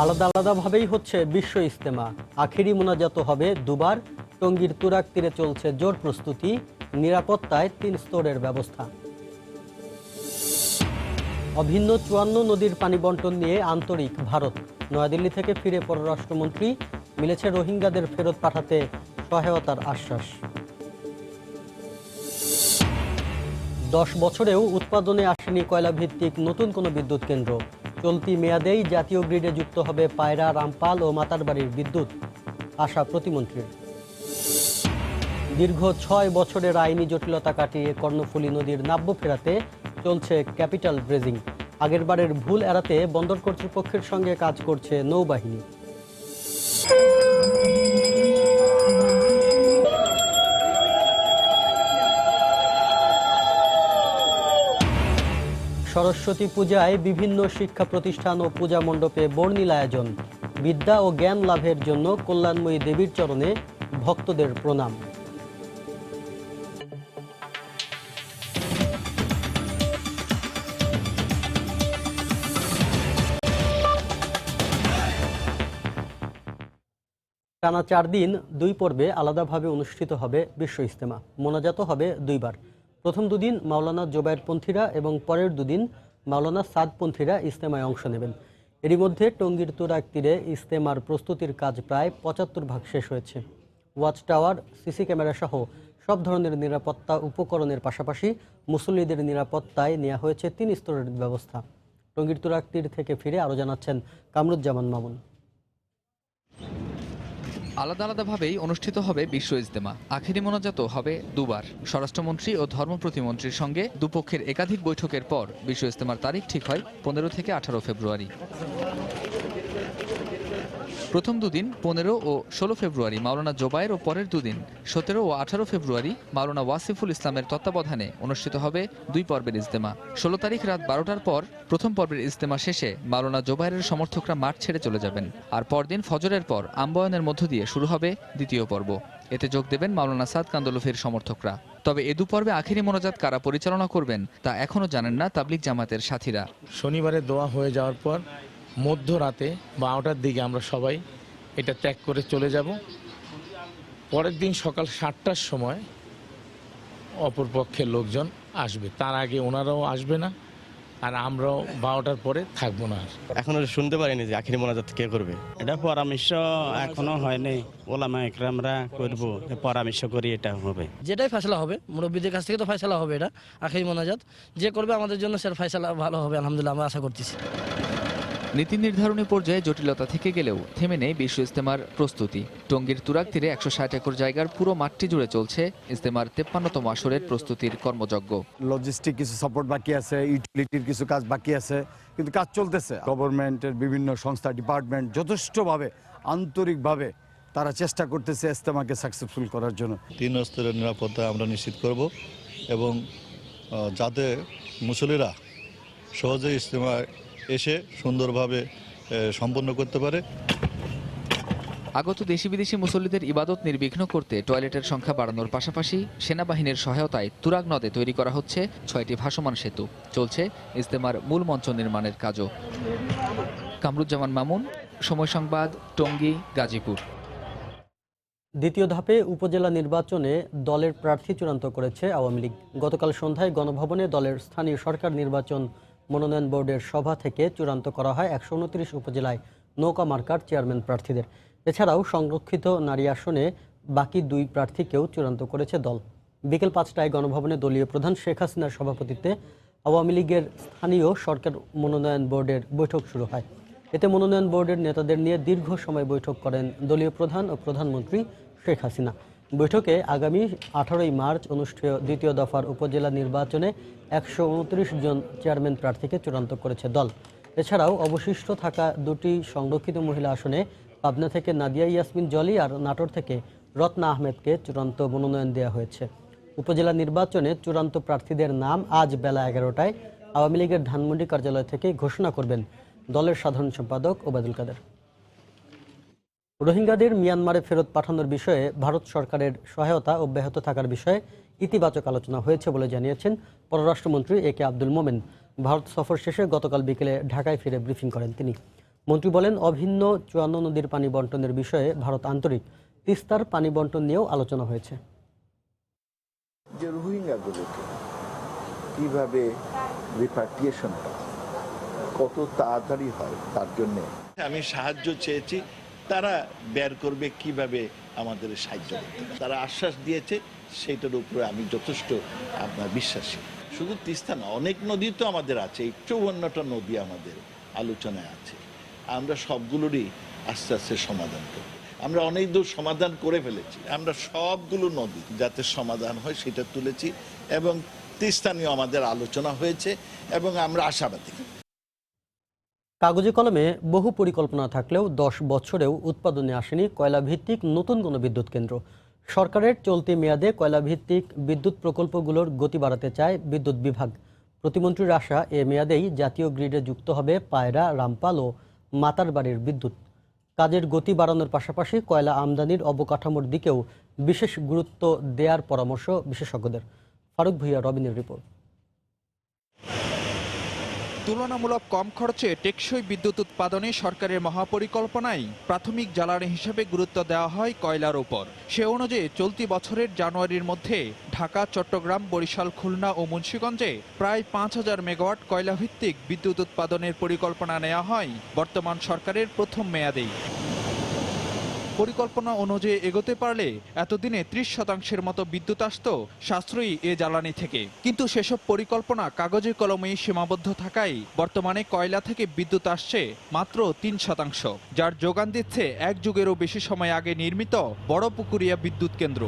আলাদা আলাদাভাবেই হচ্ছে বিশ্ব ইজতেমা। আখেরি মোনাজাত হবে দুবার। টঙ্গীর তুরাগ তীরে চলছে জোর প্রস্তুতি, নিরাপত্তায় 3 স্তরের ব্যবস্থা। অভিন্ন 54 নদীর পানি বন্টন নিয়ে আন্তরিক ভারত। নয়াদিল্লি থেকে ফিরে পররাষ্ট্রমন্ত্রী, মিলেছে রোহিঙ্গাদের ফেরত পাঠাতে সহায়তার আশ্বাস। 10 বছরেও উৎপাদনে আসেনি কয়লাভিত্তিক নতুন কোনো বিদ্যুৎ কেন্দ্র। চলতি মেয়াদেই জাতীয় গ্রিডে যুক্ত হবে পায়রা, রামপাল ও মাতারবাড়ির বিদ্যুৎ, আশা প্রতিমন্ত্রীর। দীর্ঘ 6 বছরের আইনি জটিলতা কাটিয়ে কর্ণফুলী নদীর নাব্য ফেরাতে চলছে ক্যাপিটাল ড্রেজিং। আগেরবারের ভুল এড়াতে বন্দর কর্তৃপক্ষের সঙ্গে কাজ করছে নৌবাহিনী। সরস্বতী পূজায় বিভিন্ন শিক্ষা প্রতিষ্ঠান ও পূজা মণ্ডপে বর্ণিল আয়োজন। বিদ্যা ও জ্ঞান লাভের জন্য কল্যাণময়ী দেবীর চরণে ভক্তদের প্রণাম। টানা 4 দিন 2 পর্বে আলাদাভাবে অনুষ্ঠিত হবে বিশ্ব ইজতেমা। মোনাজাত হবে 2 বার। প্রথম দুদিন মাওলানা জোবায়েরপন্থীরা এবং পরের দুদিন মাওলানা সাদপন্থীরা ইজতেমায় অংশ নেবেন। এরই মধ্যে টঙ্গীর তুরাগ তীরে ইজতেমার প্রস্তুতির কাজ প্রায় 75% শেষ হয়েছে। ওয়াচ টাওয়ার, সিসি ক্যামেরা সহ সব ধরনের নিরাপত্তা উপকরণের পাশাপাশি মুসল্লিদের নিরাপত্তায় নেওয়া হয়েছে 3 স্তরের ব্যবস্থা। টঙ্গীর তুরাগ তীর থেকে ফিরে আরও জানাচ্ছেন কামরুজ্জামান মামুন। আলাদা আলাদাভাবেই অনুষ্ঠিত হবে বিশ্ব ইজতেমা। আখেরি মোনাজাত হবে 2 বার। স্বরাষ্ট্রমন্ত্রী ও ধর্ম প্রতিমন্ত্রীর সঙ্গে দুপক্ষের একাধিক বৈঠকের পর বিশ্ব ইজতেমার তারিখ ঠিক হয় 15 থেকে 18 ফেব্রুয়ারি। প্রথম দুদিন 15 ও 16 ফেব্রুয়ারি মাওলানা জোবায়ের ও পরের দুদিন 17 ও 18 ফেব্রুয়ারি মাওলানা ওয়াসিফুল ইসলামের তত্ত্বাবধানে অনুষ্ঠিত হবে 2 পর্বের ইজতেমা। 16 তারিখ রাত 12টার পর প্রথম পর্বের ইজতেমা শেষে মাওলানা জোবায়েরের সমর্থকরা মাঠ ছেড়ে চলে যাবেন। আর পরদিন ফজরের পর আম্বায়নের মধ্য দিয়ে শুরু হবে দ্বিতীয় পর্ব। এতে যোগ দেবেন মাওলানা সাদ কান্দলফির সমর্থকরা। তবে এ 2 পর্বে আখেরি মোনাজাত কারা পরিচালনা করবেন তা এখনও জানেন না তাবলিগ জামাতের সাথীরা। শনিবারে দোয়া হয়ে যাওয়ার পর মধ্যরাতে 12টার দিকে আমরা সবাই এটা ত্যাগ করে চলে যাব। পরের দিন সকাল 7টার সময় অপর পক্ষের লোকজন আসবে, তার আগে ওনারাও আসবে না, আর আমরাও 12টার পরে থাকবো না। এখনো শুনতে পারিনি যে আখেরি মোনাজাত কে করবে। এটা পরামর্শ এখনো হয়নি, ওলামা ইকরামরা করব, পরামর্শ করি এটা হবে। যেটাই ফয়সালা হবে মুরব্বীদের কাছ থেকে তো ফয়সালা হবে, এটা আখেরি মোনাজাত যে করবে আমাদের জন্য স্যার ফয়সালা ভালো হবে আলহামদুলিল্লাহ, আমরা আশা করতেছি। নীতি নির্ধারণী পর্যায়ে জটিলতা থেকে গেলেও থেমে নেই বিশ্ব ইজতেমার প্রস্তুতি। টঙ্গীর তুরাগ তীরে 160 একর জায়গার পুরো মাঠটি জুড়ে চলছে ইজতেমার 53তম আসরের প্রস্তুতির কর্মযজ্ঞ। লজিস্টিক কিছু সাপোর্ট বাকি আছে, ইউটিলিটির কিছু কাজ বাকি আছে, কিন্তু কাজ চলতেছে। গভর্নমেন্টের বিভিন্ন সংস্থা, ডিপার্টমেন্ট যথেষ্টভাবে আন্তরিকভাবে তারা চেষ্টা করতেছে ইজতেমাকে সাকসেসফুল করার জন্য। 3 স্তরের নিরাপত্তা আমরা নিশ্চিত করব এবং যাতে মুসল্লিরা সহজে ইজতেমায় এসে সুন্দরভাবে সম্পন্ন করতে পারে। আগত দেশি বিদেশি মুসল্লিদের ইবাদত নির্বিঘ্ন করতে টয়লেটের সংখ্যা বাড়ানোর পাশাপাশি সেনাবাহিনীর সহায়তায় তুরাগ নদে তৈরি করা হচ্ছে 6টি ভাসমান সেতু। চলছে ইজতেমার মূল মঞ্চ নির্মাণের কাজও। কামরুজ্জামান মামুন, সময় সংবাদ, টঙ্গী, গাজীপুর। দ্বিতীয় ধাপে উপজেলা নির্বাচনে দলের প্রার্থী চূড়ান্ত করেছে আওয়ামী লীগ। গতকাল সন্ধ্যায় গণভবনে দলের স্থানীয় সরকার নির্বাচন মনোনয়ন বোর্ডের সভা থেকে চূড়ান্ত করা হয় 129 উপজেলায় নৌকা মার্কার চেয়ারম্যান প্রার্থীদের। এছাড়াও সংরক্ষিত নারী আসনে বাকি 2 প্রার্থীকেও চূড়ান্ত করেছে দল। বিকেল 5টায় গণভবনে দলীয় প্রধান শেখ হাসিনার সভাপতিত্বে আওয়ামী লীগের স্থানীয় সরকার মনোনয়ন বোর্ডের বৈঠক শুরু হয়। এতে মনোনয়ন বোর্ডের নেতাদের নিয়ে দীর্ঘ সময় বৈঠক করেন দলীয় প্রধান ও প্রধানমন্ত্রী শেখ হাসিনা। বৈঠকে আগামী 18ই মার্চ অনুষ্ঠেয় দ্বিতীয় দফার উপজেলা নির্বাচনে 129 জন চেয়ারম্যান প্রার্থীকে চূড়ান্ত করেছে দল। এছাড়াও অবশিষ্ট থাকা 2টি সংরক্ষিত মহিলা আসনে পাবনা থেকে নাদিয়া ইয়াসমিন জলি আর নাটোর থেকে রত্না আহমেদকে চূড়ান্ত মনোনয়ন দেওয়া হয়েছে। উপজেলা নির্বাচনে চূড়ান্ত প্রার্থীদের নাম আজ বেলা 11টায় আওয়ামী লীগের ধানমন্ডি কার্যালয় থেকে ঘোষণা করবেন দলের সাধারণ সম্পাদক ওবায়দুল কাদের। রোহিঙ্গাদের মিয়ানমারে ফেরত পাঠানোর বিষয়ে ভারত সরকারের সহায়তা অব্যাহত থাকার বিষয়ে ইতিবাচক আলোচনা হয়েছে বলে জানিয়েছেন পররাষ্ট্রমন্ত্রী এ কে আব্দুল মোমেন। ভারত সফর শেষে গতকাল বিকেলে ঢাকায় ফিরে ব্রিফিং করেন তিনি। মন্ত্রী বলেন, অভিন্ন 54 নদীর পানি বন্টনের বিষয়ে ভারত আন্তরিক। তিস্তার পানি বন্টন নিয়েও আলোচনা হয়েছে। যে রোহিঙ্গাগুলোকে কিভাবে রিপাট্রিয়েশনটা কত তাড়াতাড়ি হয় তার জন্য আমি সাহায্য চেয়েছি, তারা বের করবে কিভাবে আমাদের সাহায্য করতে। তারা আশ্বাস দিয়েছে, সেইটার উপরে আমি যথেষ্ট আপনার বিশ্বাসী। শুধু তিস্তা না, অনেক নদী তো আমাদের আছে, 54টা নদী আমাদের আলোচনায় আছে। আমরা সবগুলোরই আস্তে আস্তে সমাধান করব। আমরা অনেক দূর সমাধান করে ফেলেছি। আমরা সবগুলো নদী যাতে সমাধান হয় সেটা তুলেছি, এবং তিস্তা নিয়েও আমাদের আলোচনা হয়েছে, এবং আমরা আশাবাদী। কাগজে কলমে বহু পরিকল্পনা থাকলেও 10 বছরেও উৎপাদনে আসেনি কয়লা ভিত্তিক নতুন কোনো বিদ্যুৎ কেন্দ্র। সরকারের চলতি মেয়াদে কয়লা ভিত্তিক বিদ্যুৎ প্রকল্পগুলোর গতি বাড়াতে চায় বিদ্যুৎ বিভাগ। প্রতিমন্ত্রীর আশা, এ মেয়াদেই জাতীয় গ্রিডে যুক্ত হবে পায়রা, রামপাল ও মাতারবাড়ির বিদ্যুৎ। কাজের গতি বাড়ানোর পাশাপাশি কয়লা আমদানির অবকাঠামোর দিকেও বিশেষ গুরুত্ব দেওয়ার পরামর্শ বিশেষজ্ঞদের। ফারুক ভুঁইয়া, রবিনের রিপোর্ট। তুলনামূলক কম খরচে টেকসই বিদ্যুৎ উৎপাদনে সরকারের মহাপরিকল্পনায় প্রাথমিক জ্বালানি হিসেবে গুরুত্ব দেওয়া হয় কয়লার ওপর। সে অনুযায়ী চলতি বছরের জানুয়ারির মধ্যে ঢাকা, চট্টগ্রাম, বরিশাল, খুলনা ও মুন্সিগঞ্জে প্রায় 5000 মেগাওয়াট কয়লাভিত্তিক বিদ্যুৎ উৎপাদনের পরিকল্পনা নেওয়া হয় বর্তমান সরকারের প্রথম মেয়াদেই। পরিকল্পনা অনুযায়ী এগোতে পারলে এতদিনে 30% মতো বিদ্যুৎ আসত সাশ্রয়ী এ জ্বালানি থেকে। কিন্তু সেসব পরিকল্পনা কাগজে কলমেই সীমাবদ্ধ থাকায় বর্তমানে কয়লা থেকে বিদ্যুৎ আসছে মাত্র 3%, যার যোগান দিচ্ছে 1 যুগেরও বেশি সময় আগে নির্মিত বড়পুকুরিয়া বিদ্যুৎ কেন্দ্র।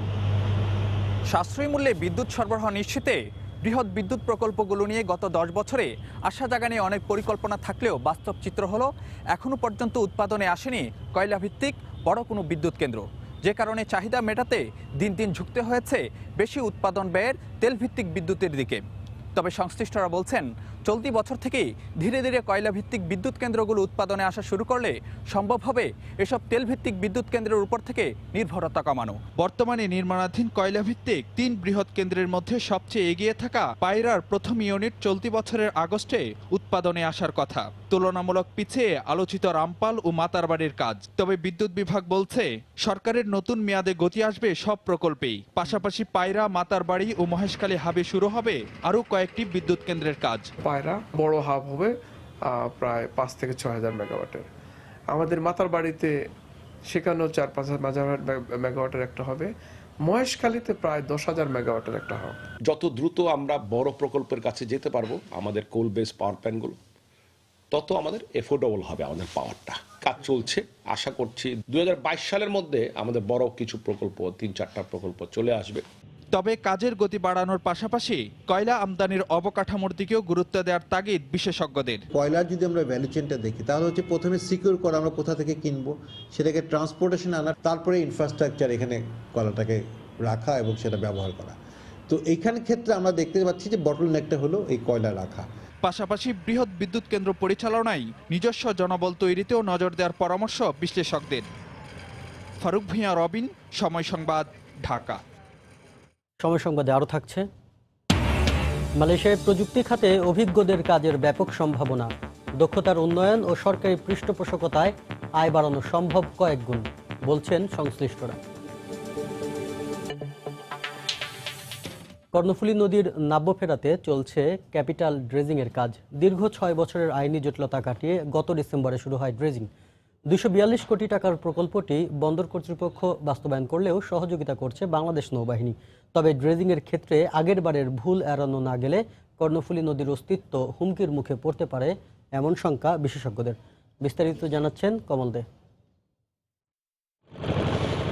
সাশ্রয়ী মূল্যে বিদ্যুৎ সরবরাহ নিশ্চিতে বৃহৎ বিদ্যুৎ প্রকল্পগুলো নিয়ে গত 10 বছরে আশা জাগানে অনেক পরিকল্পনা থাকলেও বাস্তব চিত্র হলো এখনো পর্যন্ত উৎপাদনে আসেনি কয়লাভিত্তিক বড় কোনো বিদ্যুৎ কেন্দ্র, যে কারণে চাহিদা মেটাতে দিন দিন ঝুঁকতে হয়েছে বেশি উৎপাদন ব্যয়ের তেলভিত্তিক বিদ্যুতের দিকে। তবে সংশ্লিষ্টরা বলছেন, চলতি বছর থেকেই ধীরে ধীরে কয়লাভিত্তিক বিদ্যুৎ কেন্দ্রগুলো উৎপাদনে আসা শুরু করলে সম্ভব হবে এসব তেলভিত্তিক বিদ্যুৎ কেন্দ্রের উপর থেকে নির্ভরতা কমানো। বর্তমানে নির্মাণাধীন কয়লাভিত্তিক 3 বৃহৎ কেন্দ্রের মধ্যে সবচেয়ে এগিয়ে থাকা পায়রার প্রথম ইউনিট চলতি বছরের আগস্টে উৎপাদনে আসার কথা। তুলনামূলক পিছিয়ে আলোচিত রামপাল ও মাতারবাড়ির কাজ। তবে বিদ্যুৎ বিভাগ বলছে, সরকারের নতুন মেয়াদে গতি আসবে সব প্রকল্পেই। পাশাপাশি পায়রা, মাতারবাড়ি ও মহেশখালী হাবে শুরু হবে আরও কয়েকটি বিদ্যুৎ কেন্দ্রের কাজ। পায়রা বড় হাব হবে প্রায় 5 থেকে 6000 মেগাওয়াটের। আমাদের মাতারবাড়িতে সেখানেও 4-5 মেগাওয়াটের একটা হবে। মহেশখালীতে প্রায় 10,000 মেগাওয়াটের একটা হবে। যত দ্রুত আমরা বড় প্রকল্পের কাছে যেতে পারবো আমাদের কোল বেস পাওয়ার প্ল্যান্টগুলো, তত আমাদের এফোর্ডেবল হবে আমাদের পাওয়ারটা। কাজ চলছে, আশা করছি 2022 সালের মধ্যে আমাদের বড় কিছু প্রকল্প, 3-4টা প্রকল্প চলে আসবে। তবে কাজের গতি বাড়ানোর পাশাপাশি কয়লা আমদানির অবকাঠামোর দিকেও গুরুত্ব দেওয়ার তাগিদ বিশেষজ্ঞদের। কয়লার যদি আমরা ভ্যালু চেইনটা দেখি, তাহলে হচ্ছে প্রথমে সিকিউর করা আমরা কোথা থেকে কিনবো, সেটাকে ট্রান্সপোর্টেশন আনা, তারপরে ইনফ্রাস্ট্রাকচার এখানে কয়লাটাকে রাখা এবং সেটা ব্যবহার করা। তো এইখানে ক্ষেত্রে আমরা দেখতে পাচ্ছি যে বটলনেকটা হলো এই কয়লা রাখা। পাশাপাশি বৃহৎ বিদ্যুৎ কেন্দ্র পরিচালনায় নিজস্ব জনবল তৈরিতেও নজর দেওয়ার পরামর্শ বিশ্লেষকদের। ফারুক ভুঁইয়া, রবিন, সময় সংবাদ, ঢাকা। সময় সংবাদে আরও থাকছে, মালয়েশিয়ায় প্রযুক্তি খাতে অভিজ্ঞদের কাজের ব্যাপক সম্ভাবনা। দক্ষতার উন্নয়ন ও সরকারি পৃষ্ঠপোষকতায় আয় বাড়ানো সম্ভব কয়েক গুণ, বলছেন সংশ্লিষ্টরা। কর্ণফুলী নদীর নাব্য ফেরাতে চলছে ক্যাপিটাল ড্রেজিংয়ের কাজ। দীর্ঘ 6 বছরের আইনি জটিলতা কাটিয়ে গত ডিসেম্বরে শুরু হয় ড্রেজিং। 242 কোটি টাকার প্রকল্পটি বন্দর কর্তৃপক্ষ বাস্তবায়ন করলেও সহযোগিতা করছে বাংলাদেশ নৌবাহিনী। তবে ড্রেজিংয়ের ক্ষেত্রে আগের বারের ভুল এড়ানো না গেলে কর্ণফুলী নদীর অস্তিত্ব হুমকির মুখে পড়তে পারে এমন শঙ্কা বিশেষজ্ঞদের। বিস্তারিত জানাচ্ছেন কমল দে।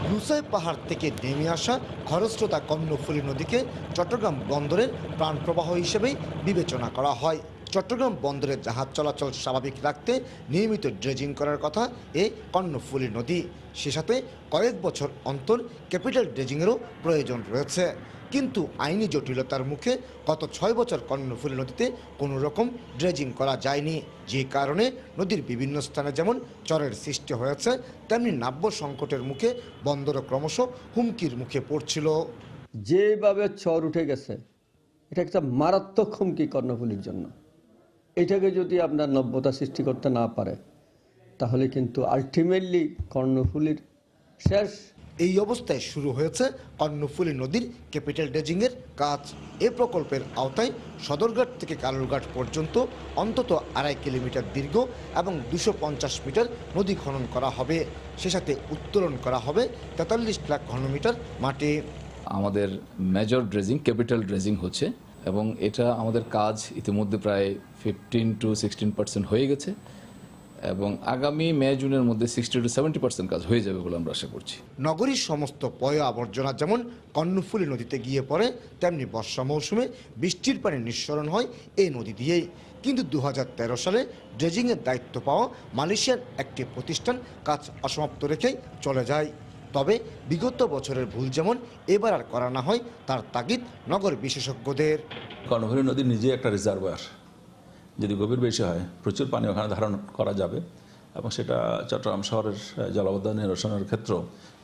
লুসাই পাহাড় থেকে নেমে আসা খরস্রোতা কর্ণফুলী নদীকে চট্টগ্রাম বন্দরের প্রাণপ্রবাহ হিসেবেই বিবেচনা করা হয়। চট্টগ্রাম বন্দরে জাহাজ চলাচল স্বাভাবিক রাখতে নিয়মিত ড্রেজিং করার কথা এ কর্ণফুলী নদী। সে সাথে কয়েক বছর অন্তর ক্যাপিটাল ড্রেজিংয়েরও প্রয়োজন রয়েছে। কিন্তু আইনি জটিলতার মুখে গত 6 বছর কর্ণফুলী নদীতে কোনো রকম ড্রেজিং করা যায়নি, যে কারণে নদীর বিভিন্ন স্থানে যেমন চরের সৃষ্টি হয়েছে, তেমনি নাব্য সংকটের মুখে বন্দরও ক্রমশ হুমকির মুখে পড়ছিল। যেভাবে চর উঠে গেছে, এটা একটা মারাত্মক হুমকি কর্ণফুলীর জন্য। এটাকে যদি আপনার নব্যতা সৃষ্টি করতে না পারে, তাহলে কিন্তু আলটিমেটলি কর্ণফুলীর শেষ। এই অবস্থায় শুরু হয়েছে কর্ণফুলী নদীর ক্যাপিটাল ড্রেজিংয়ের কাজ। এ প্রকল্পের আওতায় সদরঘাট থেকে কালুরঘাট পর্যন্ত অন্তত 2.5 কিলোমিটার দীর্ঘ এবং 250 মিটার নদী খনন করা হবে। সে সাথে উত্তোলন করা হবে 43 লাখ ঘনমিটার মাটি। আমাদের মেজর ড্রেজিং ক্যাপিটাল ড্রেজিং হচ্ছে এবং এটা আমাদের কাজ ইতিমধ্যে প্রায় 15 to 16% হয়ে গেছে এবং আগামী মে জুনের মধ্যে 60 to 70% কাজ হয়ে যাবে বলে আমরা আশা করছি। নগরীর সমস্ত পয় আবর্জনা যেমন কর্ণফুলী নদীতে গিয়ে পড়ে, তেমনি বর্ষা মৌসুমে বৃষ্টির পানি নিঃসরণ হয় এই নদী দিয়েই। কিন্তু 2013 সালে ড্রেজিংয়ের দায়িত্ব পাওয়া মালয়েশিয়ার একটি প্রতিষ্ঠান কাজ অসমাপ্ত রেখেই চলে যায়। তবে বিগত বছরের ভুল যেমন এবার আর করা না হয় তার তাগিদ নগর বিশেষজ্ঞদের। কর্ণফুলী নদী নিজে একটা রিজার্ভার, যদি গভীর বেশি হয় প্রচুর পানি ওখানে ধারণ করা যাবে এবং সেটা চট্টগ্রাম শহরের জলাবদ্ধতা নিরসনের ক্ষেত্রেও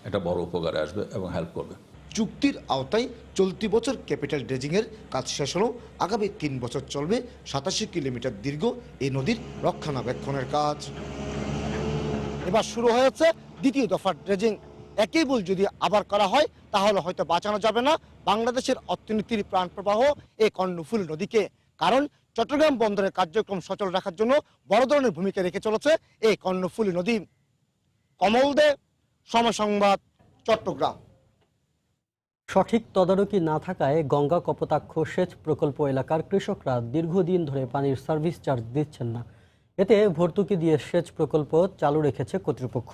একটা বড় উপকারে আসবে এবং হেল্প করবে। চুক্তির আওতায় চলতি বছর ক্যাপিটাল ড্রেজিংয়ের কাজ শেষ হলেও আগামী 3 বছর চলবে 87 কিলোমিটার দীর্ঘ এই নদীর রক্ষণাবেক্ষণের কাজ। এবার শুরু হয়েছে দ্বিতীয় দফার ড্রেজিং। একই ভুল যদি আবার করা হয় তাহলে হয়তো বাঁচানো যাবে না বাংলাদেশের অর্থনীতির প্রাণপ্রবাহ এই কর্ণফুলী নদীকে। কারণ চট্টগ্রাম বন্দরের কার্যক্রম সচল রাখার জন্য বড় ধরনের ভূমিকা রেখে চলেছে এই কর্ণফুলী নদী। কমল দে, সময় সংবাদ, চট্টগ্রাম। সঠিক তদারকি না থাকায় গঙ্গা কপোতাক্ষ সেচ প্রকল্প এলাকার কৃষকরা দীর্ঘদিন ধরে পানির সার্ভিস চার্জ দিচ্ছেন না। এতে ভর্তুকি দিয়ে সেচ প্রকল্প চালু রেখেছে কর্তৃপক্ষ।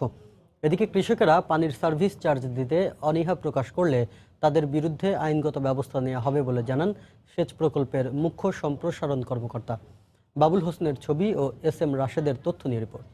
এদিকে কৃষকেরা পানির সার্ভিস চার্জ দিতে অনীহা প্রকাশ করলে তাদের বিরুদ্ধে আইনগত ব্যবস্থা নেওয়া হবে বলে জানান সেচ প্রকল্পের মুখ্য সম্প্রসারণ কর্মকর্তা। বাবুল হোসেনের ছবি ও SM রাশেদের তথ্য নিয়ে রিপোর্ট।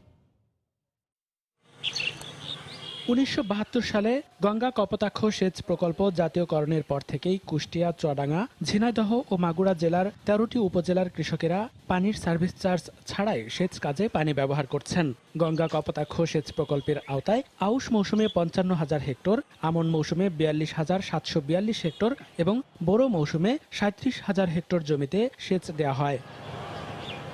1972 সালে গঙ্গা কপোতাক্ষ সেচ প্রকল্প জাতীয়করণের পর থেকেই কুষ্টিয়া, চুয়াডাঙ্গা, ঝিনাইদহ ও মাগুরা জেলার 13টি উপজেলার কৃষকেরা পানির সার্ভিস চার্জ ছাড়াই সেচ কাজে পানি ব্যবহার করছেন। গঙ্গা কপোতাক্ষ সেচ প্রকল্পের আওতায় আউশ মৌসুমে 55,000 হেক্টর, আমন মৌসুমে 42,742 হেক্টর এবং বোরো মৌসুমে 37,000 হেক্টর জমিতে সেচ দেওয়া হয়।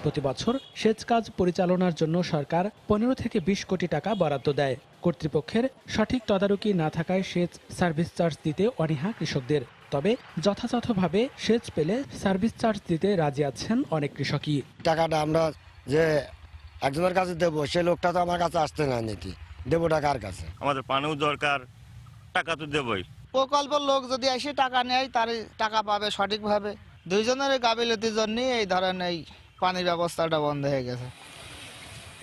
প্রতি বছর সেচ কাজ পরিচালনার জন্য সরকার 15 থেকে 20 কোটি টাকা বরাদ্দ দেয়। কর্তৃপক্ষের সঠিক তদারকি না থাকায় সেচ সার্ভিস চার্জ দিতে অনীহা কৃষকদের। তবে যথাযথভাবে সেচ পেলে সার্ভিস চার্জ দিতে রাজি আছেন অনেক কৃষকই। টাকাটা আমরা যে একজনের কাছে দেবো, সে লোকটা তো আমার কাছে আসতে না, নাকি দেবো টাকার কাছে? আমাদের পানিও দরকার, টাকা তো দেবই। প্রকল্পের লোক যদি এসে টাকা নেয় তার টাকা পাবে সঠিকভাবে। দুইজনের গাফিলতির জন্য এই ধরেন এই পানির ব্যবস্থাটা বন্ধ হয়ে গেছে।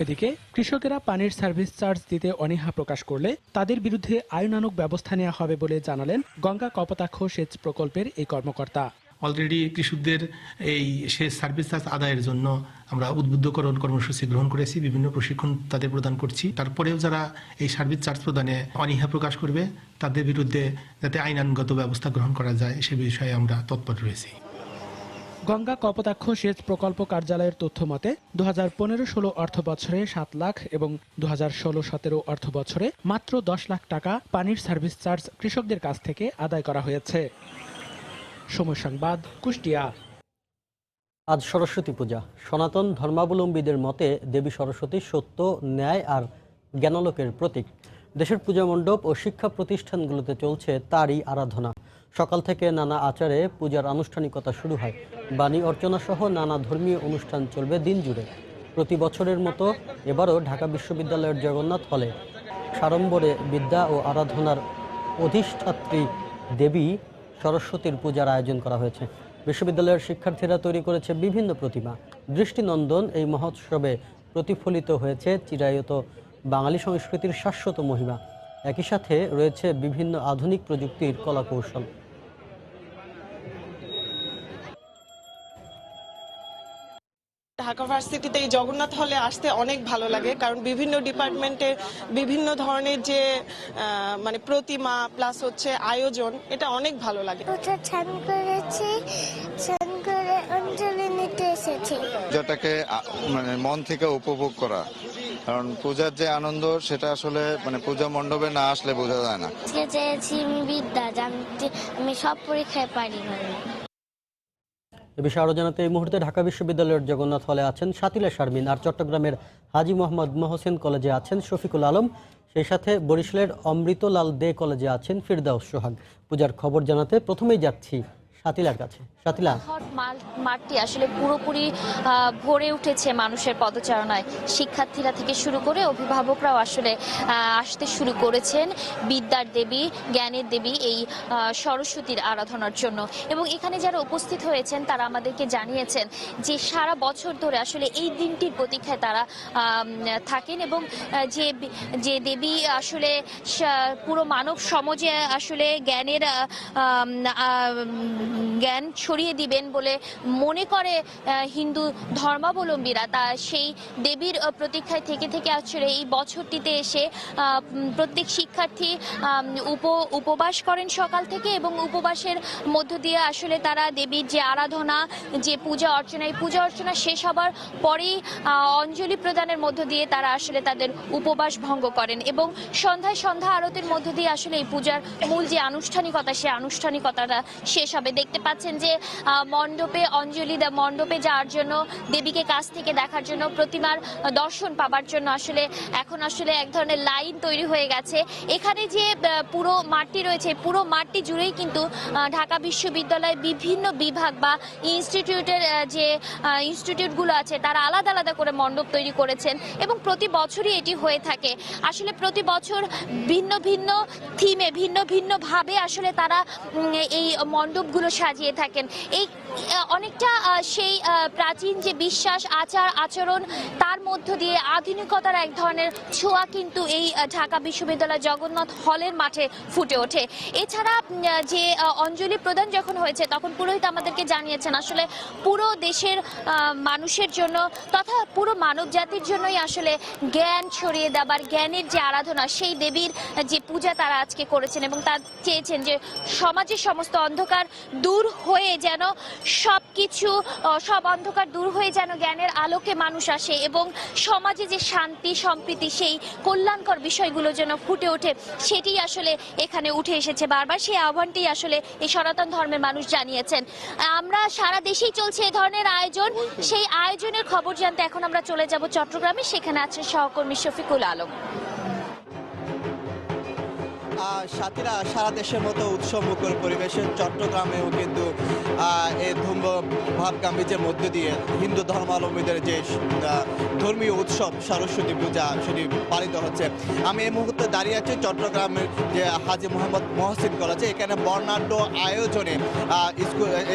এদিকে কৃষকেরা পানির সার্ভিস চার্জ দিতে অনীহা প্রকাশ করলে তাদের বিরুদ্ধে আইনানুগ ব্যবস্থা নেওয়া হবে বলে জানালেন গঙ্গা কপোতাক্ষ সেচ প্রকল্পের এই কর্মকর্তা। অলরেডি কৃষকদের এই সেচ সার্ভিস চার্জ আদায়ের জন্য আমরা উদ্বুদ্ধকরণ কর্মসূচি গ্রহণ করেছি, বিভিন্ন প্রশিক্ষণ তাদের প্রদান করছি। তারপরেও যারা এই সার্ভিস চার্জ প্রদানে অনীহা প্রকাশ করবে তাদের বিরুদ্ধে যাতে আইনানুগত ব্যবস্থা গ্রহণ করা যায় সে বিষয়ে আমরা তৎপর রয়েছি। গঙ্গা কপোতাক্ষ সেচ প্রকল্প কার্যালয়ের তথ্য মতে 2015-16 অর্থ বছরে 7 লাখ এবং 2016-17 অর্থ বছরে মাত্র 10 লাখ টাকা পানির সার্ভিস চার্জ কৃষকদের কাছ থেকে আদায় করা হয়েছে। সময় সংবাদ, কুষ্টিয়া। আজ সরস্বতী পূজা। সনাতন ধর্মাবলম্বীদের মতে দেবী সরস্বতী সত্য, ন্যায় আর জ্ঞানালোকের প্রতীক। দেশের পূজা মণ্ডপ ও শিক্ষা প্রতিষ্ঠানগুলোতে চলছে তারই আরাধনা। সকাল থেকে নানা আচারে পূজার আনুষ্ঠানিকতা শুরু হয়। বাণী অর্চনা সহ নানা ধর্মীয় অনুষ্ঠান চলবে দিন জুড়ে। প্রতি বছরের মতো এবারও ঢাকা বিশ্ববিদ্যালয়ের জগন্নাথ হলে সাড়ম্বরে বিদ্যা ও আরাধনার অধিষ্ঠাত্রী দেবী সরস্বতীর পূজার আয়োজন করা হয়েছে। বিশ্ববিদ্যালয়ের শিক্ষার্থীরা তৈরি করেছে বিভিন্ন প্রতিমা। দৃষ্টিনন্দন এই মহোৎসবে প্রতিফলিত হয়েছে চিরায়ত বাঙালি সংস্কৃতির শাশ্বত মহিমা। একই সাথে রয়েছে বিভিন্ন আধুনিক প্রযুক্তির কলাকৌশল। ঢাকা ভার্সিটিতে এই জগন্নাথ হলে আসতে অনেক ভালো লাগে, কারণ বিভিন্ন ডিপার্টমেন্টের বিভিন্ন ধরনের যে মানে প্রতিমা প্লাস হচ্ছে আয়োজন, এটা অনেক ভালো লাগে। যেটাকে মানে মন থেকে উপভোগ করা, কারণ পূজার যে আনন্দ সেটা আসলে মানে পূজা মণ্ডপে না আসলে বোঝা যায় না। বিদ্যা জানতে আমি সব পরীক্ষায় পারি। এ বিষয়ে আরও জানাতে এই মুহূর্তে ঢাকা বিশ্ববিদ্যালয়ের জগন্নাথ হলে আছেন শাতিলা শারমিন, আর চট্টগ্রামের হাজী মোহাম্মদ মহসিন কলেজে আছেন শফিকুল আলম, সেই সাথে বরিশালের অমৃতলাল দে কলেজে আছেন ফিরদাউস সোহাগ। পূজার খবর জানাতে প্রথমেই যাচ্ছি শাতিলার কাছে। শাতিলা, মাঠটি আসলে পুরোপুরি ভরে উঠেছে মানুষের পদচারণায়। শিক্ষার্থীরা থেকে শুরু করে অভিভাবকরাও আসলে আসতে শুরু করেছেন বিদ্যার দেবী, জ্ঞানের দেবী এই সরস্বতীর আরাধনার জন্য। এবং এখানে যারা উপস্থিত হয়েছেন তারা আমাদেরকে জানিয়েছেন যে সারা বছর ধরে আসলে এই দিনটির প্রতীক্ষায় তারা থাকেন এবং যে দেবী আসলে পুরো মানব সমাজে আসলে জ্ঞান ছড়িয়ে দিবেন বলে মনে করে হিন্দু ধর্মাবলম্বীরা, তা সেই দেবীর প্রতীক্ষায় থেকে থেকে আসলে এই বছরটিতে এসে প্রত্যেক শিক্ষার্থী উপবাস করেন সকাল থেকে এবং উপবাসের মধ্য দিয়ে আসলে তারা দেবীর যে আরাধনা, যে পূজা অর্চনা, এই পূজা অর্চনা শেষ হবার পরেই অঞ্জলি প্রদানের মধ্য দিয়ে তারা আসলে তাদের উপবাস ভঙ্গ করেন এবং সন্ধ্যা আরতির মধ্য দিয়ে আসলে এই পূজার মূল যে আনুষ্ঠানিকতা, সেই আনুষ্ঠানিকতাটা শেষ হবে। দেখতে পাচ্ছেন যে মণ্ডপে যাওয়ার জন্য, দেবীকে কাছ থেকে দেখার জন্য, প্রতিমার দর্শন পাবার জন্য আসলে এখন আসলে এক ধরনের লাইন তৈরি হয়ে গেছে। এখানে যে পুরো মাঠটি রয়েছে, পুরো মাঠটি জুড়েই কিন্তু ঢাকা বিশ্ববিদ্যালয়ের বিভিন্ন বিভাগ বা ইনস্টিটিউটগুলো আছে তারা আলাদা আলাদা করে মণ্ডপ তৈরি করেছেন এবং প্রতি বছরই এটি হয়ে থাকে। আসলে প্রতি বছর ভিন্ন ভিন্ন থিমে, ভিন্ন ভিন্ন ভাবে আসলে তারা এই মণ্ডপগুলো সাজিয়ে থাকেন। এই অনেকটা সেই প্রাচীন যে বিশ্বাস, আচার আচরণ, তার মধ্য দিয়ে আধুনিকতার এক ধরনের ছোঁয়া কিন্তু এই ঢাকা বিশ্ববিদ্যালয় জগন্নাথ হলের মাঠে ফুটে ওঠে। এছাড়া যে অঞ্জলি প্রদান যখন হয়েছে তখন পুরোহিত আমাদেরকে জানিয়েছেন আসলে পুরো দেশের মানুষের জন্য তথা পুরো মানব জাতির জন্যই আসলে জ্ঞান ছড়িয়ে দেবার, জ্ঞানের যে আরাধনা, সেই দেবীর যে পূজা তারা আজকে করেছেন এবং তা চেয়েছেন যে সমাজের সমস্ত অন্ধকার দূর হয়ে যেন সব অন্ধকার দূর হয়ে যেন জ্ঞানের আলোকে মানুষ আসে এবং সমাজে যে শান্তি সম্প্রীতি, সেই কল্যাণকর বিষয়গুলো যেন ফুটে ওঠে, সেটি আসলে এখানে উঠে এসেছে বারবার। সেই আহ্বানটি আসলে এই সনাতন ধর্মের মানুষ জানিয়েছেন। আমরা সারা দেশেই চলছে এ ধরনের আয়োজন। সেই আয়োজনের খবর জানতে এখন আমরা চলে যাব চট্টগ্রামে, সেখানে আছেন সহকর্মী শফিকুল আলম। সাথীরা, সারা দেশের মতো উৎসব মুখর পরিবেশে চট্টগ্রামেও কিন্তু এই ভাব গাম্ভীর্যের মধ্য দিয়ে হিন্দু ধর্মাবলম্বীদের যে ধর্মীয় উৎসব সরস্বতী পূজা সেটি পালিত হচ্ছে। আমি এই মুহূর্তে দাঁড়িয়ে আছি চট্টগ্রামের যে হাজী মোহাম্মদ মহসিন কলেজে। এখানে বর্ণাঢ্য আয়োজনে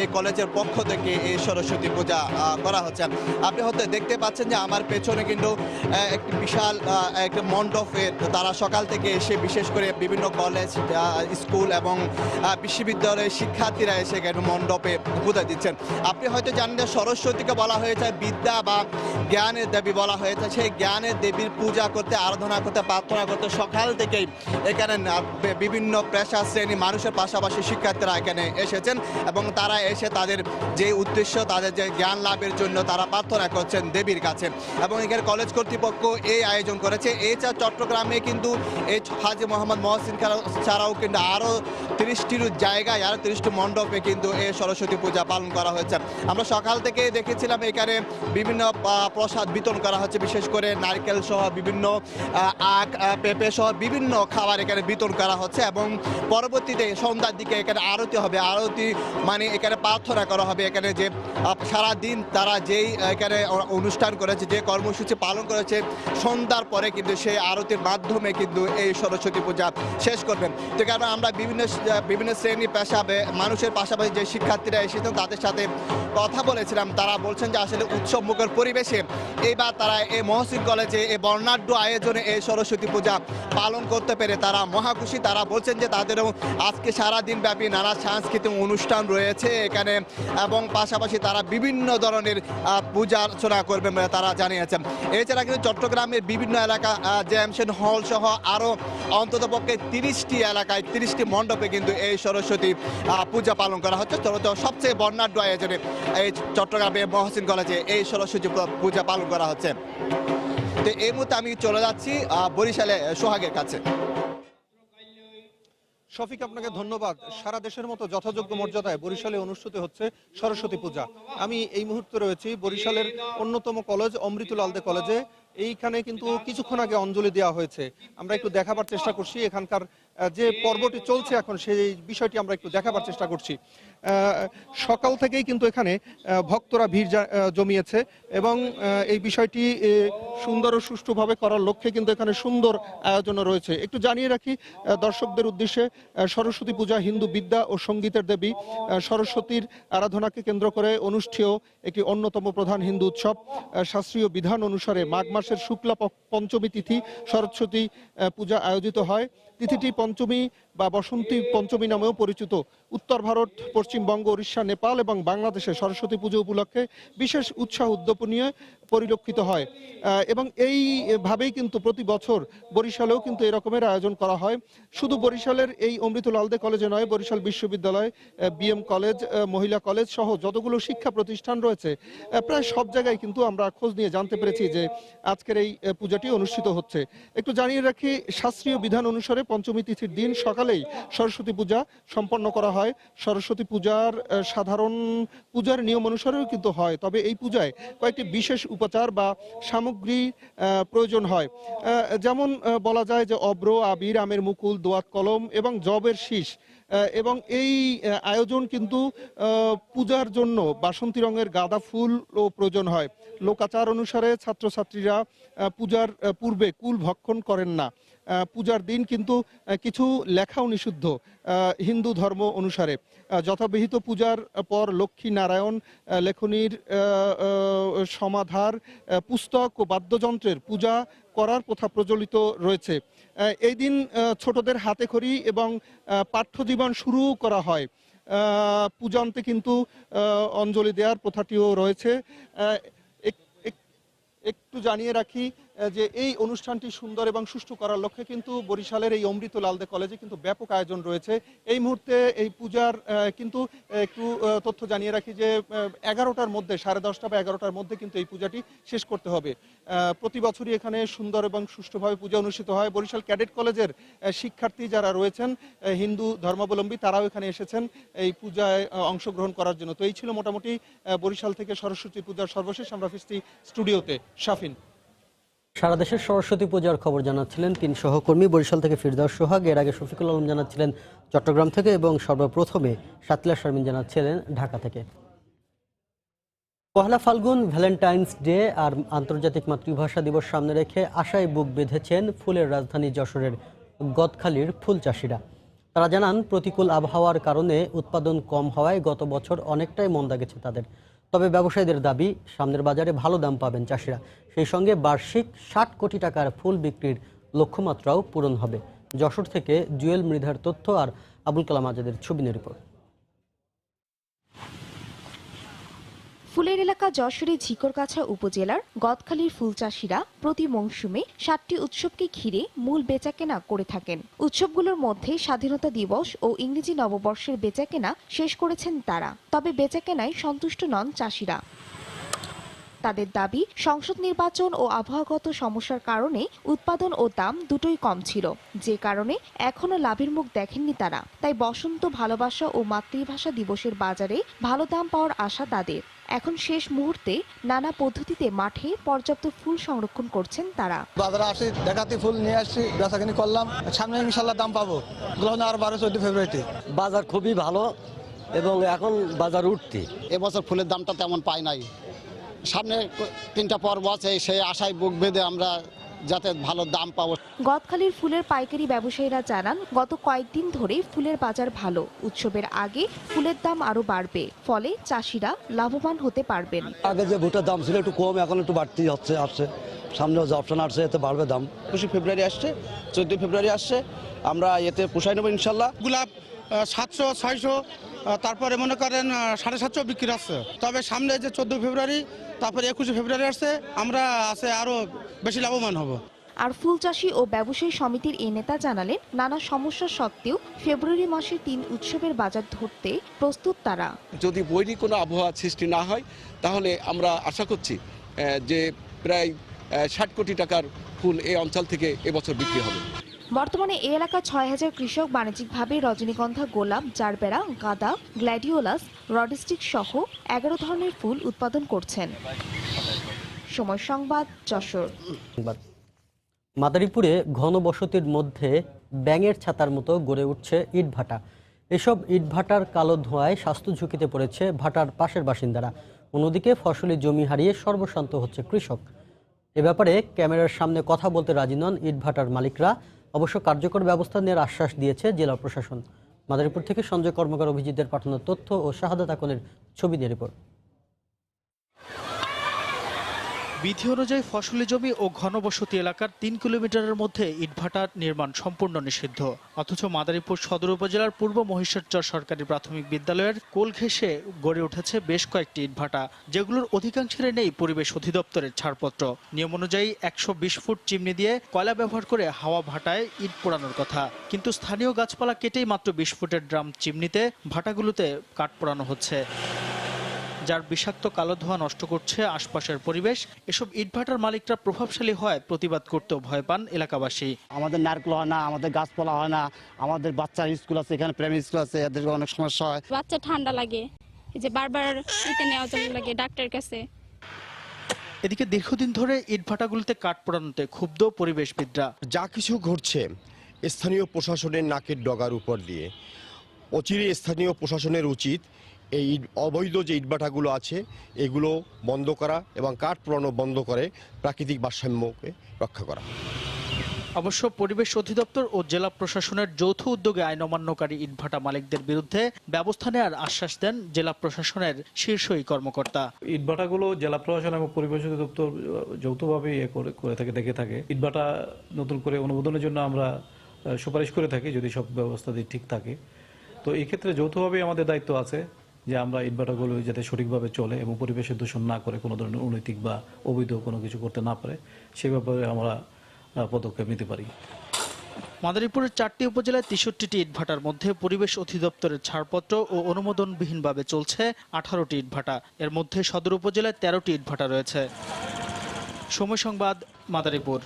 এই কলেজের পক্ষ থেকে এই সরস্বতী পূজা করা হচ্ছে। আপনি হয়তো দেখতে পাচ্ছেন যে আমার পেছনে কিন্তু একটি বিশাল একটা মণ্ডপে তারা সকাল থেকে এসে, বিশেষ করে বিভিন্ন কলেজ, স্কুল এবং বিশ্ববিদ্যালয়ের শিক্ষার্থীরা এসে এখানে মণ্ডপে পূজা দিচ্ছেন। আপনি হয়তো জানেন যে সরস্বতীকে বলা হয়েছে বিদ্যা বা জ্ঞানের দেবী বলা হয়েছে। সেই জ্ঞানের দেবীর পূজা করতে, আরাধনা করতে, প্রার্থনা করতে সকাল থেকেই এখানে বিভিন্ন পেশা শ্রেণী মানুষের পাশাপাশি শিক্ষার্থীরা এখানে এসেছেন এবং তারা এসে তাদের যে উদ্দেশ্য, তাদের যে জ্ঞান লাভের জন্য তারা প্রার্থনা করছেন দেবীর কাছে। এবং এখানে কলেজ কর্তৃপক্ষ এই আয়োজন করেছে। এছাড়া চট্টগ্রামে কিন্তু এই হাজী মোহাম্মদ মহসিন ছাড়াও কিন্তু আরও 30টির জায়গায়, আরও 30টি মণ্ডপে কিন্তু এই সরস্বতী পূজা পালন করা হয়েছে। আমরা সকাল থেকে দেখেছিলাম এখানে বিভিন্ন প্রসাদ বিতরণ করা হচ্ছে, বিশেষ করে নারকেল সহ বিভিন্ন আখ, পেঁপে সহ বিভিন্ন খাবার এখানে বিতরণ করা হচ্ছে এবং পরবর্তীতে সন্ধ্যার দিকে এখানে আরতি হবে। আরতি মানে এখানে প্রার্থনা করা হবে। এখানে যে সারাদিন তারা যেই এখানে অনুষ্ঠান করেছে, যে কর্মসূচি পালন করেছে, সন্ধ্যার পরে কিন্তু সেই আরতির মাধ্যমে কিন্তু এই সরস্বতী পূজা শেষ করবেন। তো কারণ আমরা বিভিন্ন শ্রেণী পেশা মানুষের পাশাপাশি যে শিক্ষার্থীরা এসেছেন তাদের সাথে কথা বলেছিলাম। তারা বলছেন যে আসলে উৎসব মুখর পরিবেশে এইবার তারা এই মহসিন কলেজে এই বর্ণাঢ্য আয়োজনে এই সরস্বতী পূজা পালন করতে পেরে তারা মহাখুশি। তারা বলছেন যে তাদেরও আজকে সারাদিন ব্যাপী নানা সাংস্কৃতিক অনুষ্ঠান রয়েছে এখানে এবং পাশাপাশি তারা বিভিন্ন ধরনের পূজা অর্চনা করবেন বলে তারা জানিয়েছেন। এছাড়া কিন্তু চট্টগ্রামের বিভিন্ন এলাকা, জ্যামসেন হল সহ আরও অন্ততপক্ষে 30টি এলাকায়, 30টি মণ্ডপে কিন্তু এই সরস্বতী পূজা পালন করা হচ্ছে। সবচেয়ে বর্ণাঢ্য আয়োজনে এই চট্টগ্রামের মহসিন কলেজে এই সরস্বতী পূজা পালন করা হচ্ছে। তো এই মুহূর্তে আমি চলে যাচ্ছি বরিশালে সোহাগের কাছে। শফিক, আপনাকে ধন্যবাদ। সারা দেশের মতো যথাযোগ্য মর্যাদায় বরিশালে অনুষ্ঠিত হচ্ছে সরস্বতী পূজা। আমি এই মুহূর্তে রয়েছি বরিশালের অন্যতম কলেজ অমৃতুল আলদে কলেজে। এইখানে কিন্তু কিছুক্ষণ আগে অঞ্জলি দেওয়া হয়েছে। আমরা একটু দেখাবার চেষ্টা করছি এখানকার যে পর্বটি চলছে এখন, সেই বিষয়টি আমরা একটু দেখাবার চেষ্টা করছি। সকাল থেকেই কিন্তু এখানে ভক্তরা ভিড় জমিয়েছে এবং এই বিষয়টি সুন্দর ও সুষ্ঠুভাবে করার লক্ষ্যে কিন্তু এখানে সুন্দর আয়োজনও রয়েছে। একটু জানিয়ে রাখি দর্শকদের উদ্দেশ্যে, সরস্বতী পূজা হিন্দু বিদ্যা ও সঙ্গীতের দেবী সরস্বতীর আরাধনাকে কেন্দ্র করে অনুষ্ঠেয় একটি অন্যতম প্রধান হিন্দু উৎসব। শাস্ত্রীয় বিধান অনুসারে মাঘ মাসের শুক্লা পঞ্চমী তিথি সরস্বতী পূজা আয়োজিত হয়। তিথিটি পঞ্চমী বা বসন্তী পঞ্চমী নামেও পরিচিত। উত্তর ভারত, পশ্চিমবঙ্গ, উড়িষ্যা, নেপাল এবং বাংলাদেশে সরস্বতী পুজো উপলক্ষে বিশেষ উৎসাহ উদ্দীপনা পরিলক্ষিত হয় এবং এইভাবেই কিন্তু প্রতি বছর বরিশালেও কিন্তু এরকমের আয়োজন করা হয়। শুধু বরিশালের এই অমৃতুল আলদে কলেজে নয়, বরিশাল বিশ্ববিদ্যালয়, বিএম কলেজ, মহিলা কলেজ সহ যতগুলো শিক্ষা প্রতিষ্ঠান রয়েছে প্রায় সব জায়গায় কিন্তু আমরা খোঁজ নিয়ে জানতে পেরেছি যে আজকের এই পূজাটি অনুষ্ঠিত হচ্ছে। একটু জানিয়ে রাখি, শাস্ত্রীয় বিধান অনুসারে পঞ্চমী তিথির দিন সকালেই সরস্বতী পূজা সম্পন্ন করা হয়। সরস্বতী পূজার সাধারণ পূজার নিয়ম অনুসারেও কিন্তু হয়, তবে এই পূজায় কয়েকটি বিশেষ উপাচার বা সামগ্রী প্রয়োজন হয়। যেমন বলা যায় যে অব্র, আবির, আমের মুকুল, দোয়াত কলম এবং জবের শীষ। এবং এই আয়োজন কিন্তু পূজার জন্য বাসন্তী রঙের গাঁদা ফুলও প্রয়োজন হয়। লোকাচার অনুসারে ছাত্রছাত্রীরা পূজার পূর্বে কুল ভক্ষণ করেন না। পূজার দিন কিন্তু কিছু লেখাও নিষিদ্ধ হিন্দু ধর্ম অনুসারে। যথাবিহিত পূজার পর লক্ষ্মী নারায়ণ লেখনীর সমাধার, পুস্তক ও বাদ্যযন্ত্রের পূজা করার প্রথা প্রচলিত রয়েছে। এই দিন ছোটদের হাতে খড়ি এবং পাঠ্যজীবন শুরু করা হয়। পূজান্তে কিন্তু অঞ্জলি দেওয়ার প্রথাটিও রয়েছে। একটু জানিয়ে রাখি যে এই অনুষ্ঠানটি সুন্দর এবং সুষ্ঠু করার লক্ষ্যে কিন্তু বরিশালের এই অমৃতুল আলদে কলেজে কিন্তু ব্যাপক আয়োজন রয়েছে। এই মুহূর্তে এই পূজার কিন্তু একটু তথ্য জানিয়ে রাখি যে 11টার মধ্যে, 10:30 বা 11টার মধ্যে কিন্তু এই পূজাটি শেষ করতে হবে। প্রতি বছরই এখানে সুন্দর এবং সুষ্ঠুভাবে পূজা অনুষ্ঠিত হয়। বরিশাল ক্যাডেট কলেজের শিক্ষার্থী যারা রয়েছেন হিন্দু ধর্মাবলম্বী, তারাও এখানে এসেছেন এই পূজায় অংশগ্রহণ করার জন্য। তো এই ছিল মোটামুটি বরিশাল থেকে সরস্বতী পূজার সর্বশেষ। আমরা ফিরছি স্টুডিওতে। শাফিন। সারা দেশের সরস্বতী পূজার খবর জানাচ্ছিলেন 3 সহকর্মী। বরিশাল থেকে ফিরদাউস সোহাগ, এর আগে শফিকুল আলম জানাচ্ছিলেন চট্টগ্রাম থেকে এবং সর্বপ্রথমে শাতলা শারমিন জানাচ্ছিলেন ঢাকা থেকে। পহেলা ফাল্গুন, ভ্যালেন্টাইন্স ডে আর আন্তর্জাতিক মাতৃভাষা দিবস সামনে রেখে আশায় বুক বেঁধেছেন ফুলের রাজধানী যশোরের গদখালির ফুল চাষিরা। তারা জানান, প্রতিকূল আবহাওয়ার কারণে উৎপাদন কম হওয়ায় গত বছর অনেকটাই মন্দা গেছে তাদের। তবে ব্যবসায়ীদের দাবি, সামনের বাজারে ভালো দাম পাবেন চাষিরা। সেই সঙ্গে বার্ষিক 60 কোটি টাকার ফুল বিক্রির লক্ষ্যমাত্রাও পূরণ হবে। যশোর থেকে জুয়েল মৃধার তথ্য আর আবুল কালাম আজাদের ছবি নিয়ে রিপোর্ট। ফুলের এলাকা যশোরের ঝিকরগাছা উপজেলার গদখালির ফুল চাষিরা প্রতি মৌসুমে 7টি উৎসবকে ঘিরে মূল বেচাকেনা করে থাকেন। উৎসবগুলোর মধ্যে স্বাধীনতা দিবস ও ইংরেজি নববর্ষের বেচাকেনা শেষ করেছেন তারা। তবে বেচাকেনায় সন্তুষ্ট নন চাষিরা। তাদের দাবি, সংসদ নির্বাচন ও আবহাওয়াগত সমস্যার কারণে উৎপাদন ও দাম দুটোই কম ছিল, যে কারণে এখনো লাভের মুখ দেখেননি তারা। তাই বসন্ত ভালোবাসা ও মাতৃভাষা দিবসের বাজারে ভালো দাম পাওয়ার আশা তাদের। এখন শেষ মুহূর্তে নানা পদ্ধতিতে মাঠে পর্যাপ্ত ফুল সংরক্ষণ করছেন তারা। বাজারে আসি, দেখাতে ফুল নিয়ে আসছি, বেচাকেনি করলাম, সামনে ইনশাল্লাহ দাম পাবো। গ্রহণ আর 12-14 ফেব্রুয়ারিতে। বাজার খুবই ভালো এবং এখন বাজার উঠতি। এবছর ফুলের দামটা তেমন পাই নাই। সামনে 3টা পর্ব আছে, সেই আশায় বুক বেঁধে আমরা যাতে ভালো দাম পাবো। গদখালির ফুলের পাইকারি ব্যবসায়ীরা জানান, গত কয়েকদিন ধরে ফুলের বাজার ভালো। উৎসবের আগে ফুলের দাম আরো বাড়বে, ফলে চাষিরা লাভবান হতে পারবেন। আগে যে ভুট্টার দাম ছিল একটু কম, এখন একটু বাড়তি আসছে। সামনে যে অপশন আসছে এতে বাড়বে দাম। 25 ফেব্রুয়ারি আসছে, 14 ফেব্রুয়ারি আসছে, আমরা এতে পোষাই নেবো ইনশাল্লাহ। গোলাপ 700-600, তারপরে মনে করেন 750 বিক্রি আসছে। তবে সামনে যে 14 ফেব্রুয়ারি, তারপরে 21 ফেব্রুয়ারি আসছে, আমরা আছে আরো বেশি লাভবান হব। আর ফুল চাষি ও ব্যবসায়ী সমিতির এই নেতা জানালেন, নানা সমস্যা সত্ত্বেও ফেব্রুয়ারি মাসে 3 উৎসবের বাজার ধরতে প্রস্তুত তারা। যদি বৈরী কোনো আবহাওয়া সৃষ্টি না হয়, তাহলে আমরা আশা করছি যে প্রায় 60 কোটি টাকার ফুল এই অঞ্চল থেকে এবছর বিক্রি হবে। বর্তমানে এই এলাকার ৬,০০০ কৃষক বাণিজ্যিকভাবে রজনীগন্ধা, গোলাপ, জারবেরা, গাঁদা, গ্ল্যাডিওলাস, রডস্টিক সহ ১১ ধরনের ফুল উৎপাদন করছেন। সময় সংবাদ, যশোর। মাদারীপুরে ঘনবসতির মধ্যে ব্যাঙের ছাতার মতো গড়ে উঠছে ইটভাটা। এসব ইটভাটার কালো ধোঁয়ায় স্বাস্থ্য ঝুঁকিতে পড়েছে ভাটার পাশের বাসিন্দারা। অন্যদিকে ফসলি জমি হারিয়ে সর্বশান্ত হচ্ছে কৃষক। এ ব্যাপারে ক্যামেরার সামনে কথা বলতে রাজি নন ইটভাটার মালিকরা। অবশ্য কার্যকর ব্যবস্থা নেওয়ার আশ্বাস দিয়েছে জেলা প্রশাসন। মাদারীপুর থেকে সঞ্জয় কর্মকার, অভিজিতের পাঠানো তথ্য ও শাহাদাত আকনের ছবি নিয়ে রিপোর্ট। বিধি অনুযায়ী ফসলি জমি ও ঘনবসতি এলাকার ৩ কিলোমিটারের মধ্যে ইটভাটার নির্মাণ সম্পূর্ণ নিষিদ্ধ। অথচ মাদারীপুর সদর উপজেলার পূর্ব মহিষেরচর সরকারি প্রাথমিক বিদ্যালয়ের কোল ঘেঁষে গড়ে উঠেছে বেশ কয়েকটি ইটভাটা, যেগুলোর অধিকাংশের নেই পরিবেশ অধিদপ্তরের ছাড়পত্র। নিয়ম অনুযায়ী ১২০ ফুট চিমনি দিয়ে কয়লা ব্যবহার করে হাওয়া ভাটায় ইট পোড়ানোর কথা, কিন্তু স্থানীয় গাছপালা কেটেই মাত্র ২০ ফুটের ড্রাম চিমনিতে ভাটাগুলোতে কাঠ পোড়ানো হচ্ছে, যার বিষাক্ত কালো ধোঁয়া নষ্ট করছে আশপাশের পরিবেশ। এসব ইটভাটার মালিকরা প্রভাবশালী হয় প্রতিবাদ করতেও ভয় পান এলাকাবাসী। আমাদের নারকেল হয় না, আমাদের গাছপালা হয় না, আমাদের বাচ্চার স্কুল আছে, এখানে প্রাইমারি স্কুল আছে, এদের অনেক সমস্যা হয়। বাচ্চা ঠান্ডা লাগে, এই যে বারবার ইতে নেওয়া লাগে ডাক্তারের কাছে। এদিকে দীর্ঘদিন ধরে ইটভাটাগুলোতে কাঠ পোড়ানোতে ক্ষুব্ধ পরিবেশবিদরা। যা কিছু ঘটছে স্থানীয় প্রশাসনের নাকের ডগার উপর দিয়ে। অচিরে স্থানীয় প্রশাসনের উচিত এই অবৈধ যে ইটভাটাগুলো আছে এগুলো বন্ধ করা এবং কাঠ পোড়ানো বন্ধ করে প্রাকৃতিক ভারসাম্যকে রক্ষা করা। অবশ্য পরিবেশ অধিদপ্তর ও জেলা প্রশাসনের যৌথ উদ্যোগে আইন অমান্যকারী ইটভাটা মালিকদের বিরুদ্ধে ব্যবস্থা নেওয়ার আশ্বাস দেন জেলা প্রশাসনের শীর্ষ এই কর্মকর্তা। ইটভাটাগুলো জেলা প্রশাসন এবং পরিবেশ অধিদপ্তর যৌথভাবে দেখে থাকে। ইটভাটা নতুন করে অনুমোদনের জন্য আমরা সুপারিশ করে থাকি যদি সব ব্যবস্থা ঠিক থাকে। তো এই ক্ষেত্রে যৌথভাবে আমাদের দায়িত্ব আছে যে আমরা ইটভাটাগুলো যাতে সঠিকভাবে চলে এবং পরিবেশের দূষণ না করে, কোনো ধরনের অনৈতিক বা অবৈধ কোনো কিছু করতে না পারে, সে ব্যাপারে আমরা পদক্ষেপ নিতে পারি। মাদারীপুরের 4টি উপজেলায় 63টি ইটভাটার মধ্যে পরিবেশ অধিদপ্তরের ছাড়পত্র ও অনুমোদনবিহীনভাবে চলছে 18টি ইটভাটা। এর মধ্যে সদর উপজেলায় 13টি ইটভাটা রয়েছে। সময় সংবাদ, মাদারীপুর।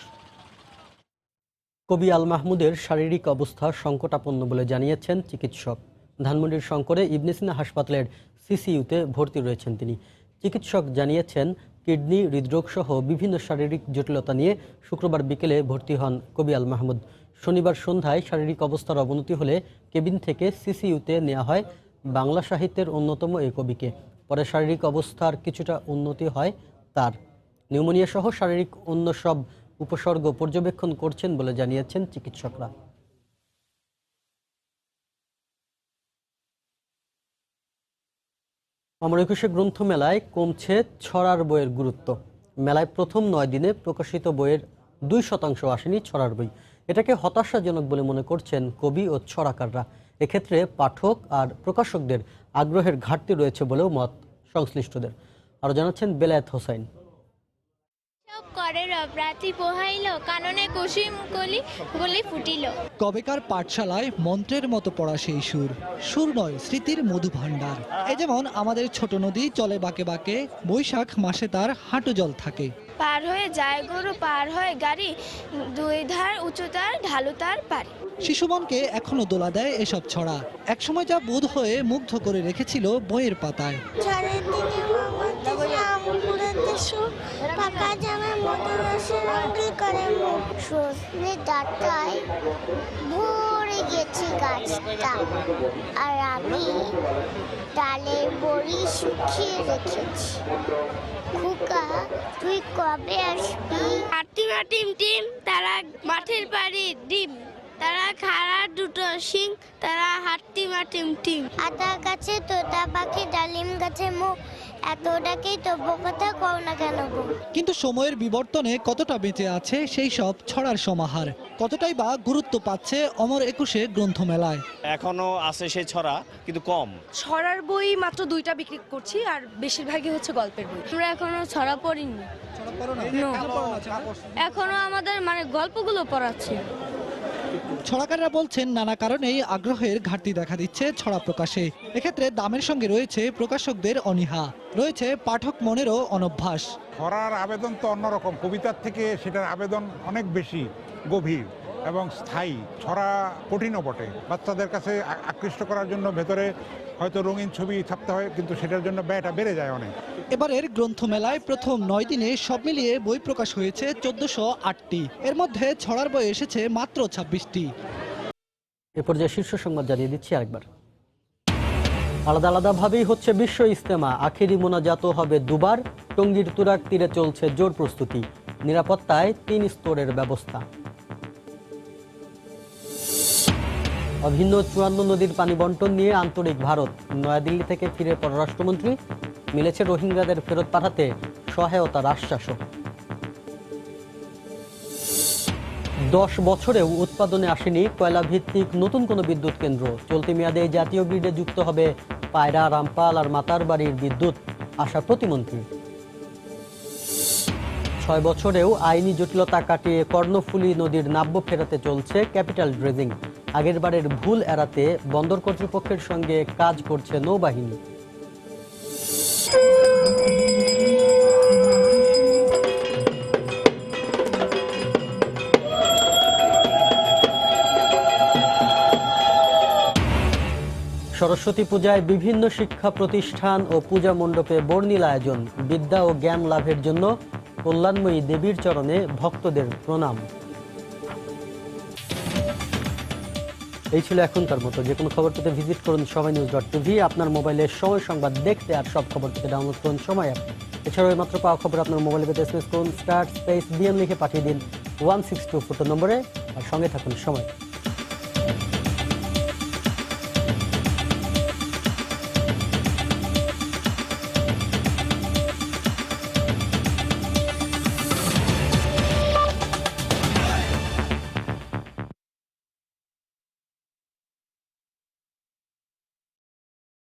কবি আল মাহমুদের শারীরিক অবস্থা সংকটাপন্ন বলে জানিয়েছেন চিকিৎসক। ধানমন্ডির শঙ্করে ইবনে সিনা হাসপাতালের সিসিইউতে ভর্তি রয়েছেন তিনি। চিকিৎসক জানিয়েছেন কিডনি, হৃদরোগ সহ বিভিন্ন শারীরিক জটিলতা নিয়ে শুক্রবার বিকেলে ভর্তি হন কবি আল মাহমুদ। শনিবার সন্ধ্যায় শারীরিক অবস্থার অবনতি হলে কেবিন থেকে সিসিইউতে নেওয়া হয় বাংলা সাহিত্যের অন্যতম এই কবিকে। পরে শারীরিক অবস্থার কিছুটা উন্নতি হয় তার। নিউমোনিয়া সহ শারীরিক অন্য সব উপসর্গ পর্যবেক্ষণ করছেন বলে জানিয়েছেন চিকিৎসকরা। অমর একুশে গ্রন্থমেলায় কমছে ছড়ার বইয়ের গুরুত্ব। মেলায় প্রথম 9 দিনে প্রকাশিত বইয়ের 2% আসেনি ছড়ার বই। এটাকে হতাশাজনক বলে মনে করছেন কবি ও ছড়াকাররা। এক্ষেত্রে পাঠক আর প্রকাশকদের আগ্রহের ঘাটতি রয়েছে বলেও মত সংশ্লিষ্টদের। আরও জানাচ্ছেন বেলায়েত হোসাইন। কবেকার পাঠশালায় মন্ত্রের মতো পড়া সেই সুর, সুর নয় স্মৃতির মধু ভাণ্ডার। এ যেমন আমাদের ছোট নদী চলে বাঁকে বাঁকে, বৈশাখ মাসে তার হাঁটু জল থাকে। পার হয়ে যায় গরু, পার হয়ে গাড়ি, দুই ধার উঁচু তার ঢালু তার পারি। শিশুমনকে এখনো দোলা দেয় এসব ছড়া, একসময় যা বোধ হয়ে মুগ্ধ করে রেখেছিল বইয়ের পাতায়। আর আমি ডালের বড়ি শুকিয়ে রেখেছি। খোকা তুই কবে আসবি? হাতিমা টিম টিম তারা মাঠের বাড়ি ডিম, তারা খাড়া দুটো শিং, তারা হাতিমা টিম টিম। আতা গাছে তোতা পাখি, ডালিম গাছে মুখ, এতটাকেই তবু কথা কও না কেন গো। কিন্তু সময়ের বিবর্তনে কতটা বেঁচে আছে সেই সব ছড়ার সমাহার, কতটাই বা গুরুত্ব পাচ্ছে অমর একুশে গ্রন্থমেলায়। এখনো আছে সেই ছড়া, কিন্তু কম। ছড়ার বই মাত্র 2টা বিক্রি করছি, আর বেশিরভাগই হচ্ছে গল্পের বই। আমরা এখনো ছড়া পড়িনি, এখনো আমাদের গল্পগুলো পড়াচ্ছে। ছড়াকাররা বলছেন নানা কারণেই আগ্রহের ঘাটতি দেখা দিচ্ছে ছড়া প্রকাশে। এক্ষেত্রে দামের সঙ্গে রয়েছে প্রকাশকদের অনীহা, রয়েছে পাঠক মনেরও অনভ্যাস। ছড়ার আবেদন তো অন্যরকম, কবিতার থেকে সেটার আবেদন অনেক বেশি গভীর। এবং স্থায়ী। ছড়া কঠিনও বটে, বাচ্চাদের কাছে আকৃষ্ট করার জন্য ভেতরে হয়তো রঙিন ছবি ছাপতে হয়, কিন্তু সেটার জন্য ব্যয়টা বেড়ে যায় অনেক। এবারের গ্রন্থমেলায় প্রথম 9 দিনে সব মিলিয়ে বই প্রকাশ হয়েছে 1408টি। এর মধ্যে ছড়ার বই এসেছে মাত্র 26টি। এ পর্যায়ে শীর্ষ সংবাদ জানিয়ে দিচ্ছি আরেকবার। আলাদা আলাদাভাবেই হচ্ছে বিশ্ব ইজতেমা, আখেরি মোনাজাতও হবে দুবার। টঙ্গীর তুরাগ তীরে চলছে জোর প্রস্তুতি, নিরাপত্তায় 3 স্তরের ব্যবস্থা। অভিন্ন 54 নদীর পানি বন্টন নিয়ে আন্তরিক ভারত, নয়াদিল্লি থেকে ফিরে পররাষ্ট্রমন্ত্রী। মিলেছে রোহিঙ্গাদের ফেরত পাঠাতে সহায়তার আশ্বাসও। 10 বছরেও উৎপাদনে আসেনি কয়লা ভিত্তিক নতুন কোনো বিদ্যুৎ কেন্দ্র। চলতি মেয়াদে জাতীয় গ্রিডে যুক্ত হবে পায়রা, রামপাল আর মাতারবাড়ির বিদ্যুৎ, আশা প্রতিমন্ত্রী। 6 বছরেও আইনি জটিলতা কাটিয়ে কর্ণফুলী নদীর নাব্য ফেরাতে চলছে ক্যাপিটাল ড্রেজিং। আগের বারের ভুল এড়াতে বন্দর কর্তৃপক্ষের সঙ্গে কাজ করছে নৌবাহিনী। সরস্বতী পূজায় বিভিন্ন শিক্ষা প্রতিষ্ঠান ও পূজা মণ্ডপে বর্ণিল আয়োজন। বিদ্যা ও জ্ঞান লাভের জন্য কল্যাণময়ী দেবীর চরণে ভক্তদের প্রণাম। এই ছিল এখনকার মতো। যে কোনো খবর পেতে ভিজিট করুন সময়নিউজ.tv। আপনার মোবাইলে সময় সংবাদ দেখতে আর সব খবর পেতে ডাউনলোড করুন সময় অ্যাপ। এছাড়াও এইমাত্র পাওয়া খবর আপনার মোবাইলে পেতে SMS করুন *BM লিখে পাঠিয়ে দিন 1624 নম্বরে। আর সঙ্গে থাকুন সময়।